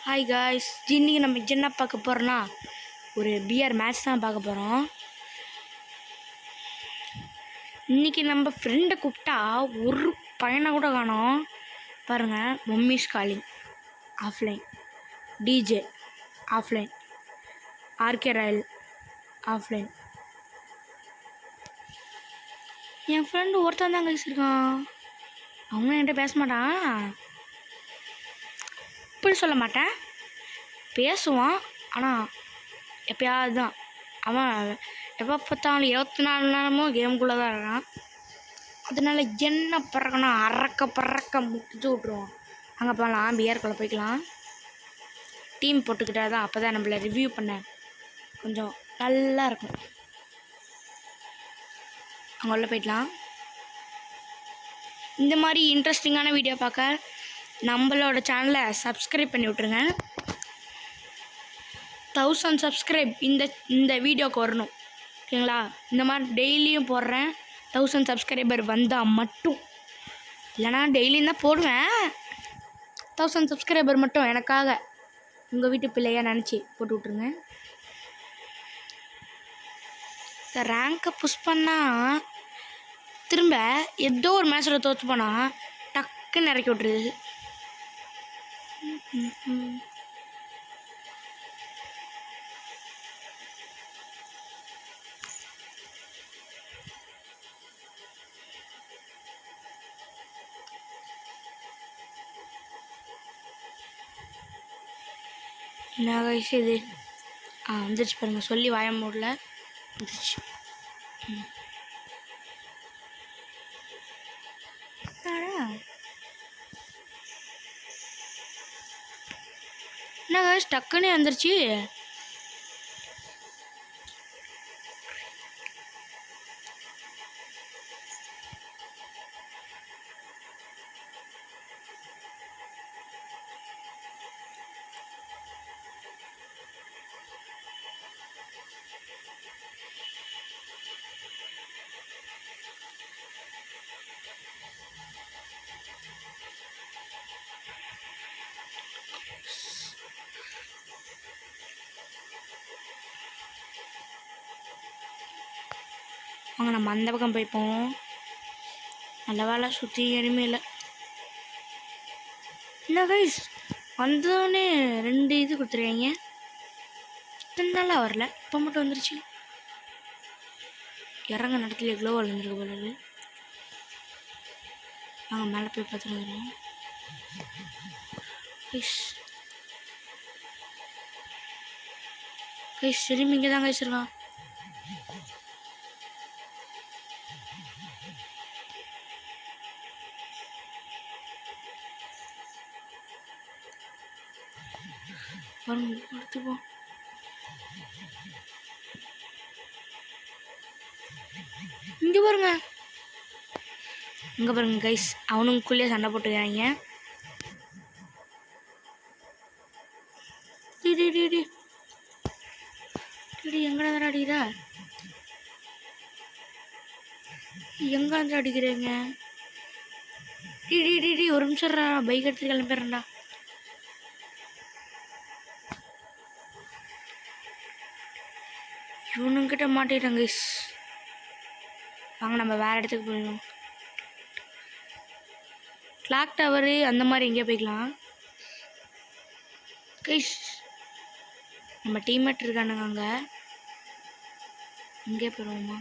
Hi guys, இன்னைக்கு நம்ம என்ன பார்க்க போகிறோன்னா ஒரு பிஆர் மேட்ச் தான் பார்க்க போகிறோம். இன்றைக்கி நம்ம ஃப்ரெண்டை கூப்பிட்டா ஒரு பையனை கூட காணோம். பாருங்கள், mummy's calling offline, DJ offline, RK royal offline. என் ஃப்ரெண்டு ஒருத்தன் தான் கைஸ் இருக்கான். அவங்க என்கிட்ட பேச மாட்டான். இப்படி சொல்ல மாட்டேன், பேசுவான். ஆனால் எப்போயாவது தான். அவன் எப்போ பார்த்தாலும் 24 நேரமும் கேமுக்குள்ளே தான் இருக்கான். அதனால என்ன பறக்கணும், பறக்க முடிச்சு விட்ருவோம். அங்கே போகலாம், பிஆர்க்குள்ளே போய்க்கலாம். டீம் போட்டுக்கிட்டா தான் அப்போ தான் நம்மளை ரிவ்யூ பண்ண கொஞ்சம் நல்லா இருக்கும். அங்கே உள்ள போய்க்கலாம். இந்த மாதிரி இன்ட்ரெஸ்டிங்கான வீடியோ பார்க்க நம்மளோட சேனலை சப்ஸ்கிரைப் பண்ணி விட்ருங்க. 1000 சப்ஸ்கிரைப் இந்த வீடியோவுக்கு வரணும், ஓகேங்களா? இந்த மாதிரி டெய்லியும் போடுறேன். 1000 சப்ஸ்கிரைபர் வந்தால் மட்டும், இல்லைனா டெய்லியும் தான் போடுவேன். 1000 சப்ஸ்கிரைபர் மட்டும் எனக்காக உங்கள் வீட்டு பிள்ளையாக நினச்சி போட்டு விட்ருங்க. இந்த ரேங்கை புஷ் பண்ணால் திரும்ப ஏதோ ஒரு மேட்ச்சில் தோற்று போனால் டக்குன்னு இறக்கி விட்ருது. என்ன வயசு இது? வந்துருச்சு பாருங்க, சொல்லி வாய மூடல வந்துருச்சு. என்ன வயசு டக்குன்னே வந்துருச்சு. அவங்க நம்ம அந்த பக்கம் போய்ப்போம். நல்ல வேலை சுற்றி எதுவுமே இல்லை. என்ன கைஸ், வந்தோடனே 2 இது கொடுத்துருவீங்க. இத்தனை நாளாக வரல, இப்போ மட்டும் வந்துருச்சு. இறங்க நடத்துல எவ்வளோ வளர்ந்துருக்கு போலது. நாங்கள் மேலே போய் பார்த்துட்டு வந்துடுவோம். கைஸ் கைஸ் திரும்பி இங்கே தான் கைஸ் இருக்கான். எடுத்துப்போம். இங்க பாருங்க, இங்க பாருங்க கைஸ், அவனுக்குள்ளே சண்டை போட்டுக்கிறாங்க. எங்கடா அடிக்கிறா, எங்க வந்து அடிக்கிறீங்க? ஒரு நிமிஷம், பைக் எடுத்து கிளம்பிடுறேன்டா. இவனுங்கிட்ட மாட்டிட்டாங்க கைஸ். வாங்க நம்ம வேறு இடத்துக்கு போயிடணும். கிளாக் டவரு அந்த மாதிரி எங்கேயா போய்க்கலாம் கைஸ். நம்ம டீம்மேட் இருக்கானுங்க அங்கே, இங்கே போயிடுவோமா?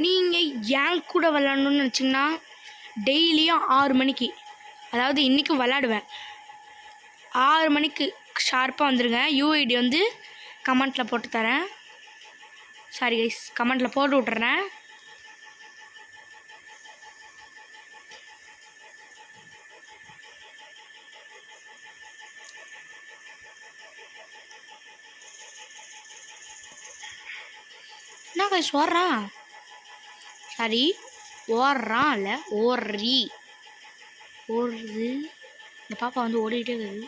நீங்கள் ஏன் கூட விளாடணுன்னு நினச்சிங்கன்னா டெய்லியும் 6 மணிக்கு, அதாவது இன்றைக்கும் விளாடுவேன், 6 மணிக்கு ஷார்ப்பாக வந்துடுங்க. யூஐடி வந்து கமெண்ட்டில் போட்டு தரேன். சாரி கைஸ், கமெண்ட்டில் போட்டு விட்றேன். என்ன கைஸ் ஓடுறான்? சாரி, ஓடுறான் இல்லை, ஓடுது. இந்த பாப்பா வந்து ஓடிக்கிட்டே இருக்குது.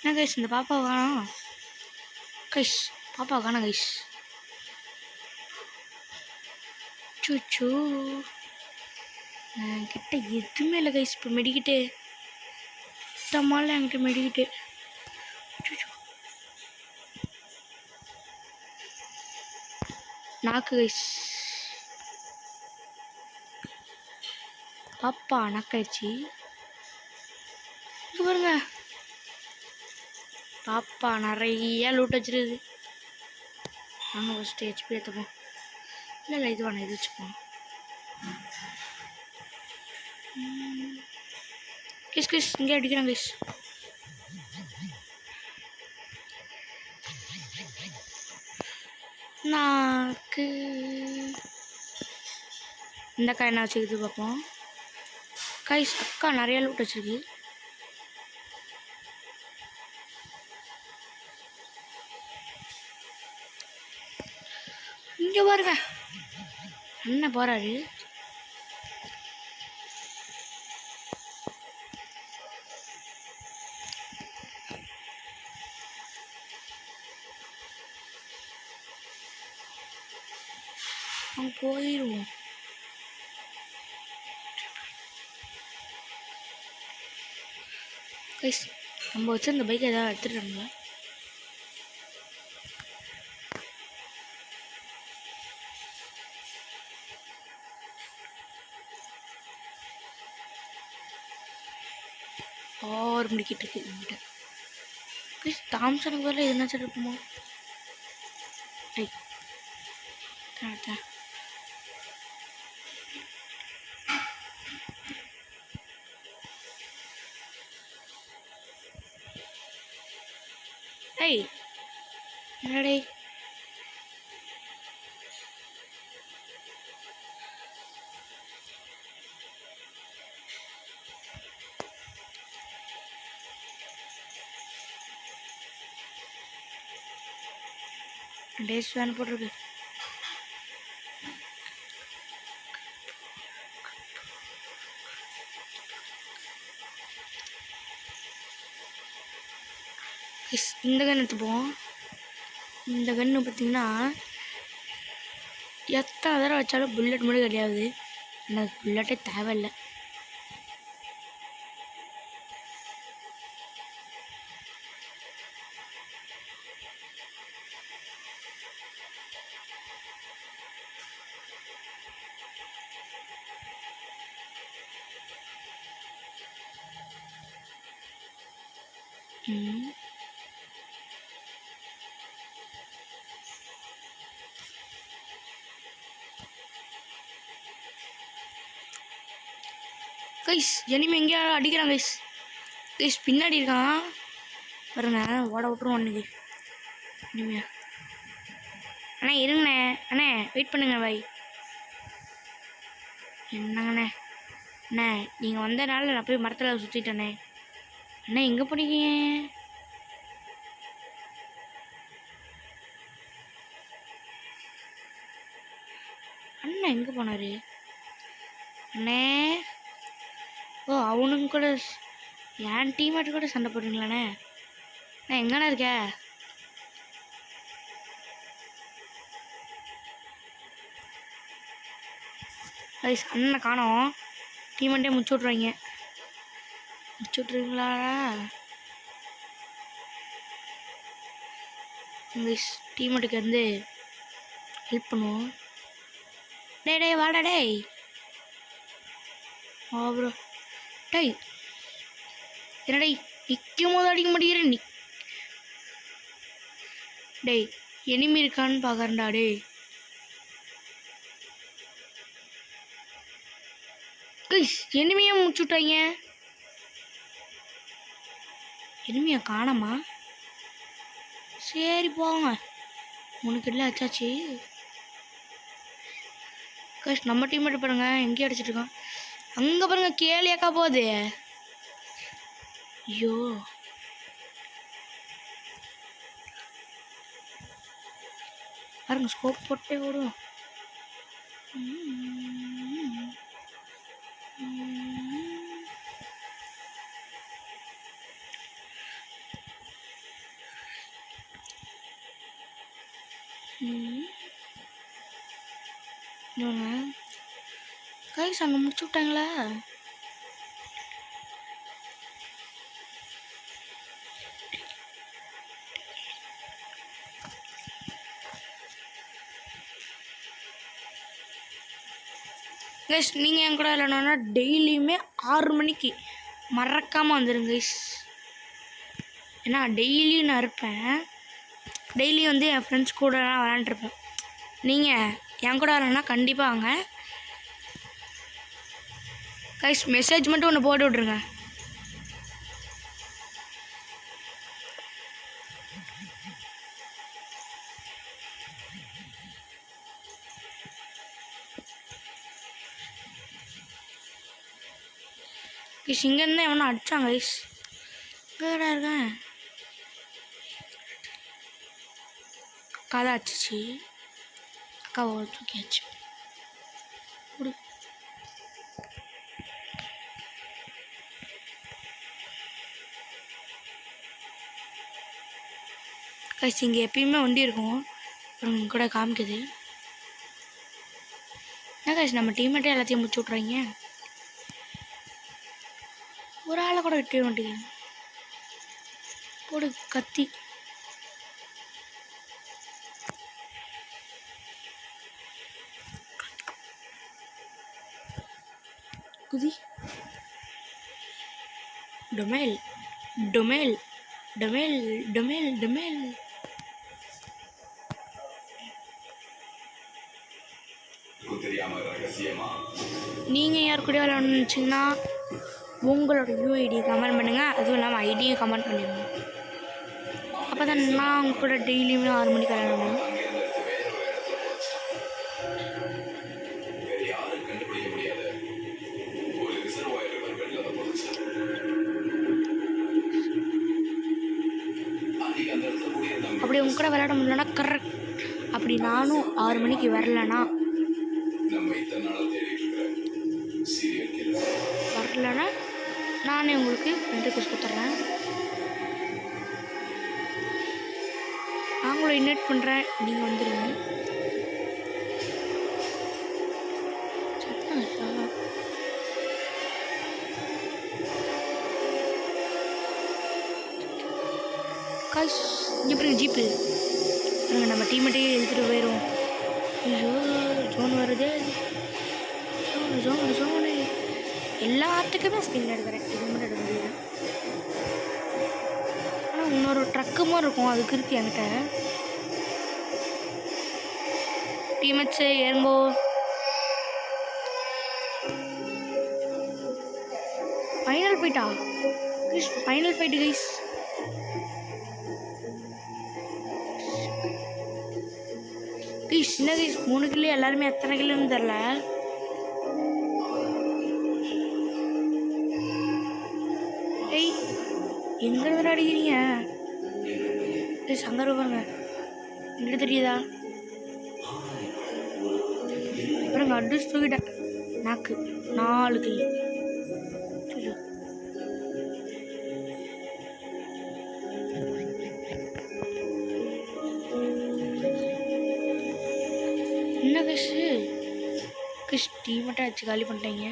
என்ன கைஸ் இந்த பாப்பா காணோம் கைஸ், பாப்பா காணோம் கைஸ். சூச்சோ என்கிட்ட எதுவுமே இல்லை கைஸ். இப்போ மெடிக்கிட்டு சுத்தமால என்கிட்ட மெடிக்கிட்டு நாக்கு கைஸ். பாப்பா நாக்காயிடுச்சு. இங்கே பாருங்க பாப்பா நிறைய லூட் வச்சிருக்குது. நாங்கள் ஃபஸ்ட்டு ஹெச்பி எடுத்துப்போம். இல்லை இது வேணாம், இது வச்சுப்போம். கிஸ் கிஸ் இங்கே அடிக்கிறாங்க கிஸ். நாக்கு இந்த அக்கா என்ன வச்சுக்குது பார்ப்போம். கைஸ் அக்கா நிறைய லூட் வச்சிருக்கு. இங்கே பாருங்க அண்ணன் போறாரு. அவங்க போயிடுவோம். கைஸ் நம்ம வச்சிருந்த பைக் ஏதாவது எடுத்துட்டாங்களா? ஆறு முடிக்கிட்டு இருக்கு என்கிட்ட. கைஸ் தாம்சனுக்கு வரல எதுனா இருப்போமா? ஏய் என்னடே டேஸ் வேன் போட்டிருக்கு. இந்த கன் எடுத்துப்போம். இந்த கன்று பார்த்தீங்கன்னா எத்தனை தடவை வச்சாலும் புல்லட் மட்டும் கிடையாது. எனக்கு புல்லட்டே தேவையில்லை. கைஸ் எனிமே எங்கேயா அடிக்கிறான் கைஸ். கைஸ் பின்னாடி இருக்கான் பாருங்க. ஓட விட்டுருவோம் அன்னைக்கு இனிமையா. அண்ணே இருங்கண்ணே, அண்ணே வெயிட் பண்ணுங்க பாய். என்னங்கண்ணே அண்ணே நீங்கள் வந்தனால நான் போய் மரத்தில் சுற்றிட்டேண்ணே. அண்ணே எங்கே போனீங்க? அண்ணா எங்கே போனார்? அண்ணே ஓ அவனுங்க கூட என் டீம்மேட்டு கூட சண்டை போடுறீங்களாண்ணே. நான் எங்கண்ணா இருக்க? கைஸ் அண்ணனை காணோம். டீமெண்ட்டே முடிச்சு விட்ருவாங்க. முடிச்சு விட்ருவீங்களா? கைஸ் டீமெண்ட்டுக்கு வந்து ஹெல்ப் பண்ணுவோம். டேய் டேய் வாடா டேய். ப்ரோ டேய் என்னடே நிற்கும் போது அடிக்க மாட்டேங்கிறேன். டேய் எனிமி இருக்கான்னு பார்க்கறேன்டா. டேய் கைஸ் எனிமையை முடிச்சு விட்டாங்க. எனிமையை காணமா? சரி போங்க, உனக்கு இல்லை ஆச்சாச்சு. கைஸ் நம்ம டீம்மேட் பாருங்க எங்கேயும் அடிச்சிட்டு இருக்கான். அங்கே பாருங்க கேலியாக்கா போகுது. ஐயோ பாருங்க ஸ்கோப் போட்டே ஓடும். கைஸ் அங்கே முடிச்சு விட்டாங்களா? கைஸ் நீங்கள் என் கூட விளையாடணுன்னா டெய்லியுமே 6 மணிக்கு மறக்காமல் வந்துடுங்க கைஸ். ஏன்னா டெய்லியும் நான் இருப்பேன். டெய்லி வந்து என் ஃப்ரெண்ட்ஸ் கூடலாம் விளையாண்டுருப்பேன். நீங்கள் என் கூட விளையாடனா கண்டிப்பாக வாங்க கைஸ். மெசேஜ் மட்டும் ஒன்று போட்டு விட்ருங்க. கைஸ் இங்கேருந்து எவனா அடிச்சாங்க கைஸ். எங்கடா இருக்கேன்? அக்கா தான் அடிச்சிச்சு. அக்காவை தூக்கியாச்சு. கொடு. கைஸ் இங்கே எப்பயுமே வண்டி இருக்கும். அப்புறம் கூட காமிக்குது. என்ன கைஸ் நம்ம டீம்மேட்டே எல்லாத்தையும் முடிச்சு விட்றாங்க. ஒரு ஆளை கூட விட்டு மாட்டேங்குது. போடு கத்தி. குதி. டொமேல் டொமேல் டொமேல் டொமேல் டொமேல். நீங்கள் யார் கூட விளையாடணும்னு நினச்சிங்கன்னா உங்களோட யூஐடி கமெண்ட் பண்ணுங்கள். அதுவும் இல்லாமல் ஐடியும் கமெண்ட் பண்ணிடுங்க. அப்போ தான் நான் உங்க கூட டெய்லியுமே 6 மணிக்கு விளையாடணும். அப்படி உங்க கூட விளையாட முடியலன்னா கரெக்ட். அப்படி நானும் 6 மணிக்கு வரலன்னா நானே உங்களுக்கு ஃப்ரெண்ட் ரிக்வெஸ்ட் கொடுத்துட்றேன். நான் உங்களை இன்வைட் பண்ணுறேன், நீங்கள் வந்துடுங்க. காய்ஸ் எப்படி ஜீப்பு நாங்கள் நம்ம டீமேட்டையே எடுத்துகிட்டு போயிடுவோம். ஐயோ ஜோன் வருது. ஜோனு ஜோனு எல்லாத்துக்குமே ஸ்கின் எடுக்கிறேன். இது மட்டும் எடுக்க முடியாது. ஆனால் இன்னொரு ட்ரக்கு மாதிரி இருக்கும், அதுக்கு இருக்கு என்கிட்ட. டீமேட்ஸு ஏறுங்கோ. ஃபைனல் ஃபைட்டா guys? Final fight guys. Guys என்ன கைஸ் 3 கிலோ எல்லாருமே எத்தனை கிலோன்னு தெரில. ஏய் எங்கேருந்து அடிக்கிறீங்க? கைஸ் அங்கே பாருங்க, எங்கிட்ட தெரியுதா? அப்புறம் அட்ரஸ் தூக்கிட்டேன். நாக்கு 4 கிலோ. என்ன கஷு கிஷ் டீ மட்டும் அடிச்சு காலி பண்ணிட்டீங்க.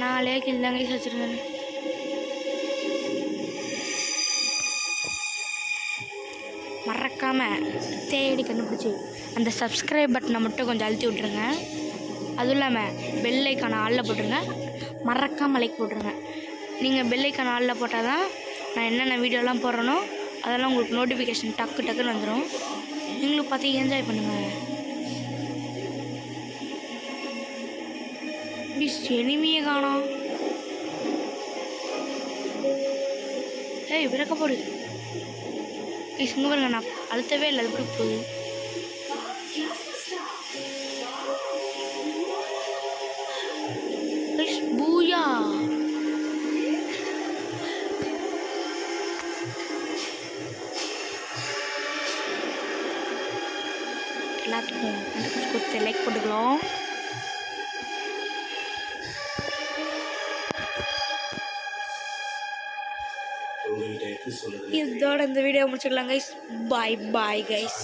நாளே கில்லாங்க வச்சுருந்தேன். மறக்காமல் தேடி கண்டுபிடிச்சி அந்த சப்ஸ்கிரைப் பட்டனை மட்டும் கொஞ்சம் அழுத்தி விட்ருங்க. அதுவும் இல்லாமல் பெல் ஐக்கானை ஆளில் போட்டுருங்க. மறக்காமல் லைக் போட்டுருங்க. நீங்கள் பெல் ஐக்கானை ஆளில் போட்டால் தான் நான் என்னென்ன வீடியோலாம் போடுறேனோ அதெல்லாம் உங்களுக்கு நோட்டிஃபிகேஷன் டக்கு டக்குன்னு வந்துடும். நீங்களும் பார்த்து என்ஜாய் பண்ணுங்கள். ப்ளீஸ் எனிமையே காணோம். ஏய் விறக்க போடு. ப்ளீஸ் இங்கே பாருங்க, நான் அழுத்தவே இல்லை. அது எப்படி போகுது? பூயா எல்லாத்துக்கும் கொடுத்து லைக் போட்டுக்கலாம். இதோட இந்த வீடியோ முடிச்சுக்கலாம் கைஸ். பாய் பாய் கைஸ்.